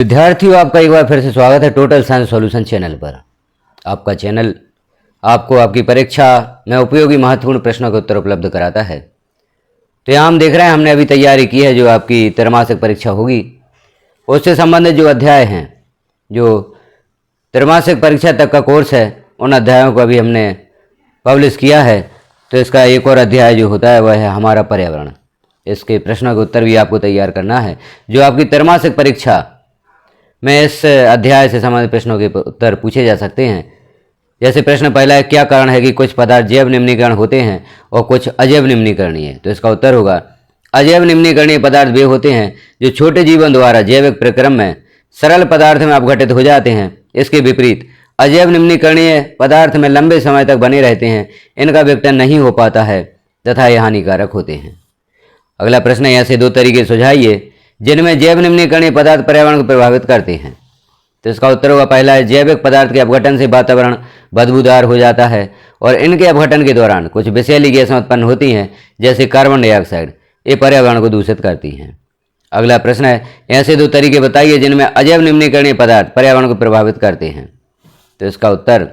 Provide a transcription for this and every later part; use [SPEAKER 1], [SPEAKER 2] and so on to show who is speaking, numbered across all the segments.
[SPEAKER 1] विद्यार्थियों, आपका एक बार फिर से स्वागत है टोटल साइंस सॉल्यूशन चैनल पर। आपका चैनल आपको आपकी परीक्षा में उपयोगी महत्वपूर्ण प्रश्नों के उत्तर उपलब्ध कराता है। तो यहाँ हम देख रहे हैं, हमने अभी तैयारी की है जो आपकी त्रैमासिक परीक्षा होगी उससे संबंधित जो अध्याय हैं, जो त्रैमासिक परीक्षा तक का कोर्स है, उन अध्यायों को अभी हमने पब्लिश किया है। तो इसका एक और अध्याय जो होता है वह है हमारा पर्यावरण। इसके प्रश्नों के उत्तर भी आपको तैयार करना है जो आपकी त्रैमासिक परीक्षा में इस अध्याय से संबंधित प्रश्नों के उत्तर पूछे जा सकते हैं। जैसे प्रश्न पहला है, क्या कारण है कि कुछ पदार्थ जैव निम्नीकरण होते हैं और कुछ अजैव निम्नीकरणीय? तो इसका उत्तर होगा, अजैव निम्नीकरणीय पदार्थ वे होते हैं जो छोटे जीवन द्वारा जैविक प्रक्रम में सरल पदार्थ में अपघटित हो जाते हैं। इसके विपरीत अजैव निम्नीकरणीय पदार्थ में लंबे समय तक बने रहते हैं, इनका विघटन नहीं हो पाता है तथा ये हानिकारक होते हैं। अगला प्रश्न है, ऐसे दो तरीके सुझाइए जिनमें जैव निम्नीकरणीय पदार्थ पर्यावरण को प्रभावित करते हैं। तो इसका उत्तर होगा, पहला है, जैविक पदार्थ के अपघटन से वातावरण बदबूदार हो जाता है और इनके अपघटन के दौरान कुछ विषैली गैसें उत्पन्न होती हैं जैसे कार्बन डाइऑक्साइड, ये पर्यावरण को दूषित करती हैं। अगला प्रश्न है, ऐसे दो तरीके बताइए जिनमें अजैव निम्नीकरणीय पदार्थ पर्यावरण को प्रभावित करते हैं। तो इसका उत्तर,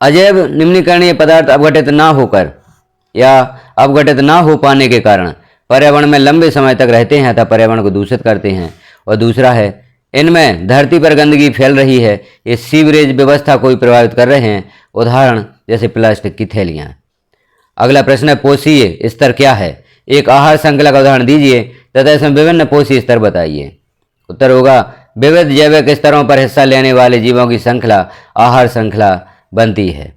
[SPEAKER 1] अजैव निम्नीकरणीय पदार्थ अपघटित ना होकर या अपघटित ना हो पाने के कारण पर्यावरण में लंबे समय तक रहते हैं तथा पर्यावरण को दूषित करते हैं। और दूसरा है, इनमें धरती पर गंदगी फैल रही है, ये सीवरेज व्यवस्था को भी प्रभावित कर रहे हैं, उदाहरण जैसे प्लास्टिक की थैलियाँ। अगला प्रश्न है, पोषीय स्तर क्या है? एक आहार श्रृंखला का उदाहरण दीजिए तथा इसमें विभिन्न पोषीय स्तर बताइए। उत्तर होगा, विविध जैविक स्तरों पर हिस्सा लेने वाले जीवों की श्रृंखला आहार श्रृंखला बनती है।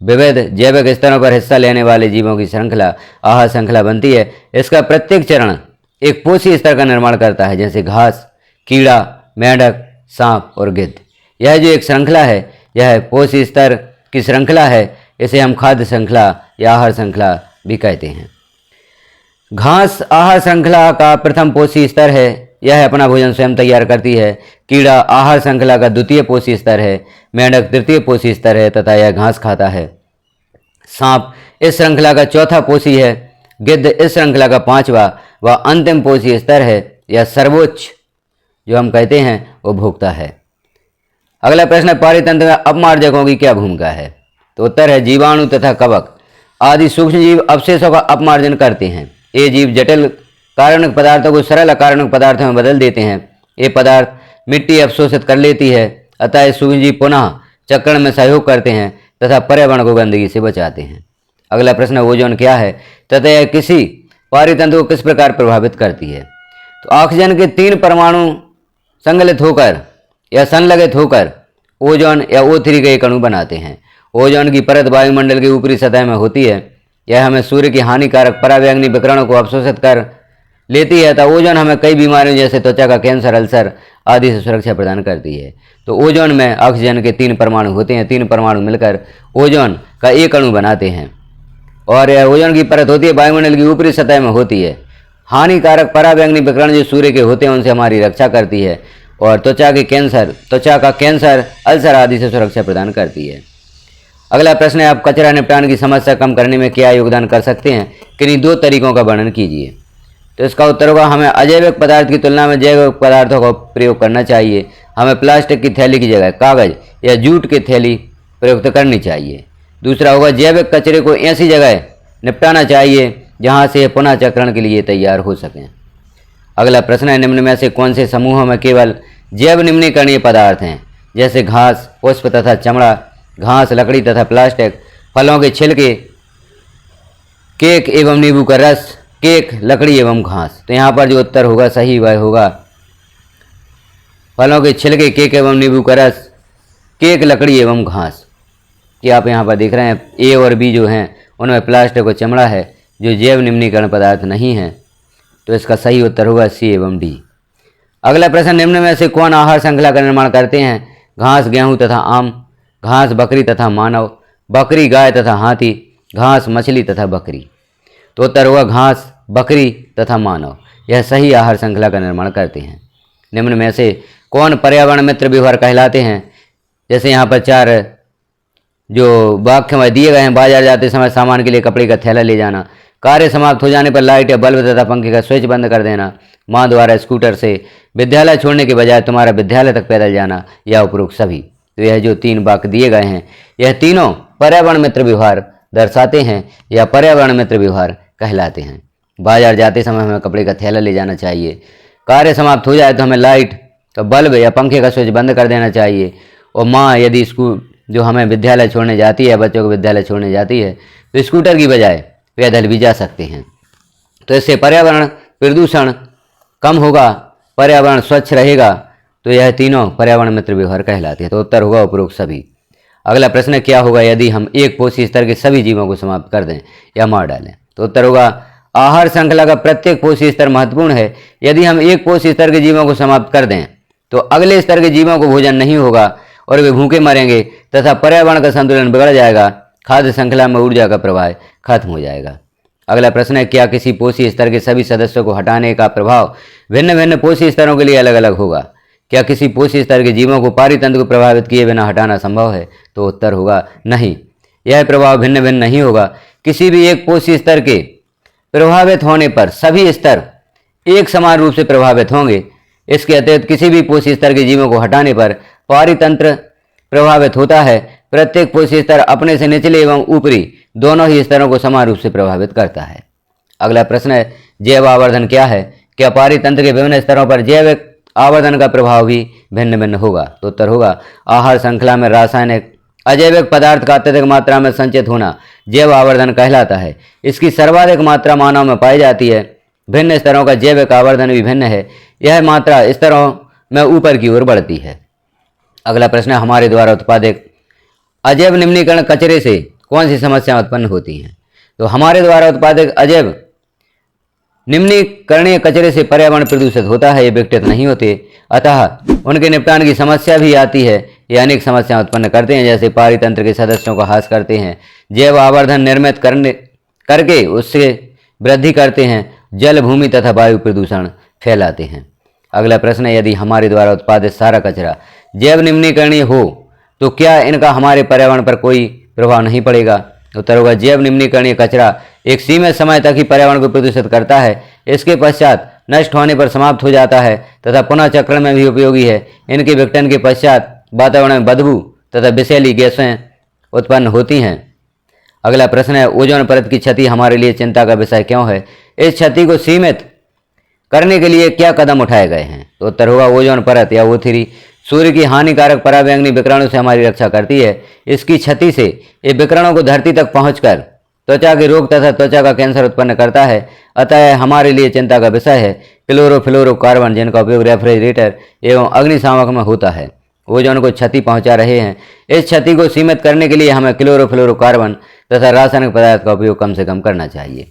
[SPEAKER 1] विविध जैविक स्तरों पर हिस्सा लेने वाले जीवों की श्रृंखला आहार श्रृंखला बनती है। इसका प्रत्येक चरण एक पोषी स्तर का निर्माण करता है, जैसे घास, कीड़ा, मेंढक, सांप और गिद्ध। यह जो एक श्रृंखला है, यह पोषी स्तर की श्रृंखला है। इसे हम खाद्य श्रृंखला या आहार श्रृंखला भी कहते हैं। घास आहार श्रृंखला का प्रथम पोषी स्तर है, यह अपना भोजन स्वयं तैयार करती है। कीड़ा आहार श्रृंखला का द्वितीय पोषी स्तर है। मेंढक तृतीय पोषी स्तर है तथा यह घास खाता है। सांप इस श्रृंखला का चौथा पोषी है। गिद्ध इस श्रृंखला का पांचवा व अंतिम पोषी स्तर है। यह सर्वोच्च जो हम कहते हैं वो भोक्ता है। अगला प्रश्न है, पारितंत्र में अपमार्जकों की क्या भूमिका है? तो उत्तर है, जीवाणु तथा कवक आदि सूक्ष्म जीव अवशेषों का अपमार्जन करते हैं। ये जीव जटिल कार्बनिक पदार्थों को सरल अकार्बनिक पदार्थों में बदल देते हैं। ये पदार्थ मिट्टी अवशोषित कर लेती है, अतः ये सूक्ष्मजीव पुनः चक्रण में सहयोग करते हैं तथा पर्यावरण को गंदगी से बचाते हैं। अगला प्रश्न, ओजोन क्या है तथा यह किसी पारितंत्र को किस प्रकार प्रभावित करती है? तो ऑक्सीजन के 3 परमाणु संगलित होकर या संलगित होकर ओजोन या O3 के एक अणु बनाते हैं। ओजोन की परत वायुमंडल की ऊपरी सतह में होती है। यह हमें सूर्य की हानिकारक परावैंगनी विकिरणों को अवशोषित कर लेती है, तो ओजोन हमें कई बीमारियों जैसे त्वचा का कैंसर, अल्सर आदि से सुरक्षा प्रदान करती है। तो ओजोन में ऑक्सीजन के 3 परमाणु होते हैं। 3 परमाणु मिलकर ओजोन का एक अणु बनाते हैं और यह ओजोन की परत होती है, वायुमंडल की ऊपरी सतह में होती है। हानिकारक परावैंगनी विकिरण जो सूर्य के होते हैं उनसे हमारी रक्षा करती है और त्वचा का कैंसर, अल्सर आदि से सुरक्षा प्रदान करती है। अगला प्रश्न है, आप कचरा निपटान की समस्या कम करने में क्या योगदान कर सकते हैं? किन्हीं 2 तरीकों का वर्णन कीजिए। तो इसका उत्तर होगा, हमें अजैविक पदार्थ की तुलना में जैविक पदार्थों का प्रयोग करना चाहिए। हमें प्लास्टिक की थैली की जगह कागज या जूट की थैली प्रयुक्त करनी चाहिए। दूसरा होगा, जैविक कचरे को ऐसी जगह निपटाना चाहिए जहां से पुनः चक्रण के लिए तैयार हो सकें। अगला प्रश्न है, निम्न में से कौन से समूहों में केवल जैव निम्नीकरणीय पदार्थ हैं? जैसे घास, पुष्प तथा चमड़ा, घास, लकड़ी तथा प्लास्टिक, फलों के छिलके, केक एवं नींबू का रस, केक, लकड़ी एवं घास। तो यहाँ पर जो उत्तर होगा सही वह होगा फलों के छिलके, केक एवं नींबू का रस, केक, लकड़ी एवं घास। कि आप यहाँ पर देख रहे हैं ए और बी जो हैं उनमें प्लास्टिक और चमड़ा है जो जैव निम्नीकरण पदार्थ नहीं है। तो इसका सही उत्तर होगा सी एवं डी। अगला प्रश्न, निम्न में से कौन आहार श्रृंखला का निर्माण करते हैं? घास, गेहूँ तथा आम, घास, बकरी तथा मानव, बकरी, गाय तथा हाथी, घास, मछली तथा बकरी। तो उत्तर होगा घास, बकरी तथा मानव, यह सही आहार श्रृंखला का निर्माण करते हैं। निम्न में से कौन पर्यावरण मित्र व्यवहार कहलाते हैं? जैसे यहाँ पर 4 जो वाक्य दिए गए हैं, बाजार जाते समय सामान के लिए कपड़े का थैला ले जाना, कार्य समाप्त हो जाने पर लाइट या बल्ब तथा पंखे का स्विच बंद कर देना, माँ द्वारा स्कूटर से विद्यालय छोड़ने के बजाय तुम्हारा विद्यालय तक पैदल जाना या उपरोक्त सभी। तो यह जो 3 वाक्य दिए गए हैं यह तीनों पर्यावरण मित्र व्यवहार दर्शाते हैं या पर्यावरण मित्र व्यवहार कहलाते हैं। बाजार जाते समय हमें कपड़े का थैला ले जाना चाहिए। कार्य समाप्त हो जाए तो हमें लाइट का बल्ब या पंखे का स्विच बंद कर देना चाहिए। और माँ यदि स्कूल जो हमें विद्यालय छोड़ने जाती है, बच्चों को विद्यालय छोड़ने जाती है, तो स्कूटर की बजाय पैदल भी जा सकते हैं। तो इससे पर्यावरण प्रदूषण कम होगा, पर्यावरण स्वच्छ रहेगा। तो यह तीनों पर्यावरण मित्र व्यवहार कहलाते हैं। तो उत्तर होगा उपरोक्त सभी। अगला प्रश्न क्या होगा यदि हम एक पोषी स्तर के सभी जीवों को समाप्त कर दें या मार डालें। तो उत्तर होगा आहार श्रृंखला का प्रत्येक पोषी स्तर महत्वपूर्ण है। यदि हम एक पोषी स्तर के जीवों को समाप्त कर दें तो अगले स्तर के जीवों को भोजन नहीं होगा और वे भूखे मरेंगे तथा पर्यावरण का संतुलन बिगड़ जाएगा। खाद्य श्रृंखला में ऊर्जा का प्रवाह खत्म हो जाएगा। अगला प्रश्न है क्या किसी पोषी स्तर के सभी सदस्यों को हटाने का प्रभाव भिन्न भिन्न पोषी स्तरों के लिए अलग अलग होगा। क्या किसी पोषी स्तर के जीवों को पारितंत्र को प्रभावित किए बिना हटाना संभव है। तो उत्तर होगा नहीं, यह प्रभाव भिन्न भिन्न नहीं होगा। किसी भी एक पोषी स्तर के प्रभावित होने पर सभी स्तर एक समान रूप से प्रभावित होंगे। इसके अतिरिक्त किसी भी पोषी स्तर के जीवों को हटाने पर पारितंत्र प्रभावित होता है। प्रत्येक पोषी स्तर अपने से निचले एवं ऊपरी दोनों ही स्तरों को समान रूप से प्रभावित करता है। अगला प्रश्न है जैव आवर्धन क्या है। क्या पारितंत्र के विभिन्न स्तरों पर जैविक आवर्धन का प्रभाव भी भिन्न भिन्न होगा। तो उत्तर होगा आहार श्रृंखला में रासायनिक अजैविक पदार्थ का अत्यधिक मात्रा में संचित होना जैव आवर्धन कहलाता है। इसकी सर्वाधिक मात्रा मानव में पाई जाती है। भिन्न स्तरों का जैविक आवर्धन भी भिन्न है। यह मात्रा स्तरों में ऊपर की ओर बढ़ती है। अगला प्रश्न है हमारे द्वारा उत्पादित अजैव निम्नीकरण कचरे से कौन सी समस्याएं उत्पन्न होती हैं। तो हमारे द्वारा उत्पादित अजैव निम्नीकरणीय कचरे से पर्यावरण प्रदूषित होता है, ये विघटित नहीं होते, अतः उनके निपटान की समस्या भी आती है। ये अनेक समस्याएं उत्पन्न करते हैं जैसे पारितंत्र के सदस्यों का ह्रास करते हैं, जैव आवर्धन निर्मित करके उससे वृद्धि करते हैं, जल भूमि तथा वायु प्रदूषण फैलाते हैं। अगला प्रश्न है यदि हमारे द्वारा उत्पादित सारा कचरा जैव निम्नीकरणीय हो तो क्या इनका हमारे पर्यावरण पर कोई प्रभाव नहीं पड़ेगा। उत्तर होगा जैव निम्नीकरणीय कचरा एक सीमित समय तक ही पर्यावरण को प्रदूषित करता है। इसके पश्चात नष्ट होने पर समाप्त हो जाता है तथा पुनः चक्रण में भी उपयोगी है। इनके विघटन के पश्चात वातावरण में बदबू तथा विषैली गैसें उत्पन्न होती हैं। अगला प्रश्न है ओजोन परत की क्षति हमारे लिए चिंता का विषय क्यों है। इस क्षति को सीमित करने के लिए क्या कदम उठाए गए हैं। तो उत्तर होगा ओजोन परत या O3 सूर्य की हानिकारक पराबैंगनी विकिरणों से हमारी रक्षा करती है। इसकी क्षति से ये विकिरणों को धरती तक पहुंचकर त्वचा के रोग तथा त्वचा का कैंसर उत्पन्न करता है, अतः हमारे लिए चिंता का विषय है। क्लोरोफ्लोरोकार्बन जिनका उपयोग रेफ्रिजरेटर एवं अग्निशामक में होता है ओजोन को क्षति पहुंचा रहे हैं। इस क्षति को सीमित करने के लिए हमें क्लोरोफ्लोरोकार्बन तथा रासायनिक पदार्थ का उपयोग कम से कम करना चाहिए।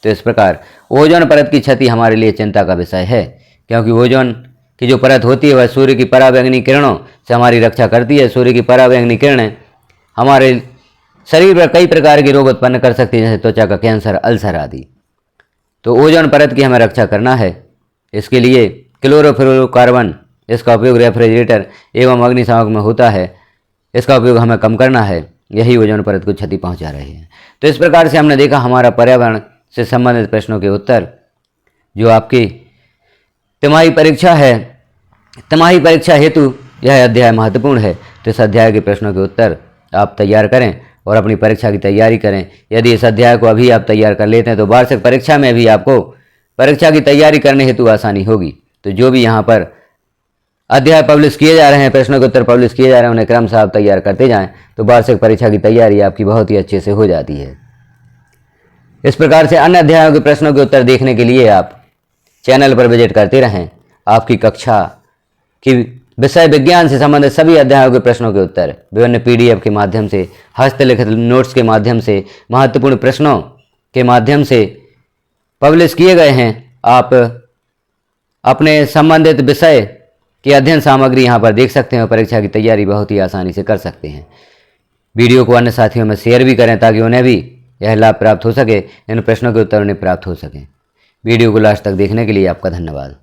[SPEAKER 1] तो इस प्रकार ओजोन परत की क्षति हमारे लिए चिंता का विषय है, क्योंकि ओजोन की जो परत होती है वह सूर्य की पराबैंगनी किरणों से हमारी रक्षा करती है। सूर्य की पराबैंगनी किरणें हमारे शरीर पर कई प्रकार के रोग उत्पन्न कर सकती है, जैसे त्वचा का कैंसर, अल्सर आदि। तो ओजोन परत की हमें रक्षा करना है। इसके लिए क्लोरोफ्लोरोकार्बन इसका उपयोग रेफ्रिजरेटर एवं अग्निशामक में होता है, इसका उपयोग हमें कम करना है। यही ओजोन परत को क्षति पहुंचा रहे हैं। तो इस प्रकार से हमने देखा हमारा पर्यावरण से संबंधित प्रश्नों के उत्तर जो आपकी तिमाही परीक्षा है, तिमाही परीक्षा हेतु यह अध्याय महत्वपूर्ण है। तो इस अध्याय के प्रश्नों के उत्तर आप तैयार करें और अपनी परीक्षा की तैयारी करें। यदि इस अध्याय को अभी आप तैयार कर लेते हैं तो वार्षिक परीक्षा में भी आपको परीक्षा की तैयारी करने हेतु आसानी होगी। तो जो भी यहाँ पर अध्याय पब्लिश किए जा रहे हैं, प्रश्नों के उत्तर पब्लिश किए जा रहे हैं, उन्हें क्रमशः आप तैयार करते जाएं तो वार्षिक परीक्षा की तैयारी आपकी बहुत ही अच्छे से हो जाती है। इस प्रकार से अन्य अध्यायों के प्रश्नों के उत्तर देखने के लिए आप चैनल पर विजिट करते रहें। आपकी कक्षा की विषय विज्ञान से संबंधित सभी अध्यायों के प्रश्नों के उत्तर विभिन्न PDF के माध्यम से, हस्तलिखित नोट्स के माध्यम से, महत्वपूर्ण प्रश्नों के माध्यम से पब्लिश किए गए हैं। आप अपने संबंधित विषय की अध्ययन सामग्री यहाँ पर देख सकते हैं और परीक्षा की तैयारी बहुत ही आसानी से कर सकते हैं। वीडियो को अन्य साथियों में शेयर भी करें ताकि उन्हें भी यह लाभ प्राप्त हो सके, इन प्रश्नों के उत्तर उन्हें प्राप्त हो सकें। वीडियो को लास्ट तक देखने के लिए आपका धन्यवाद।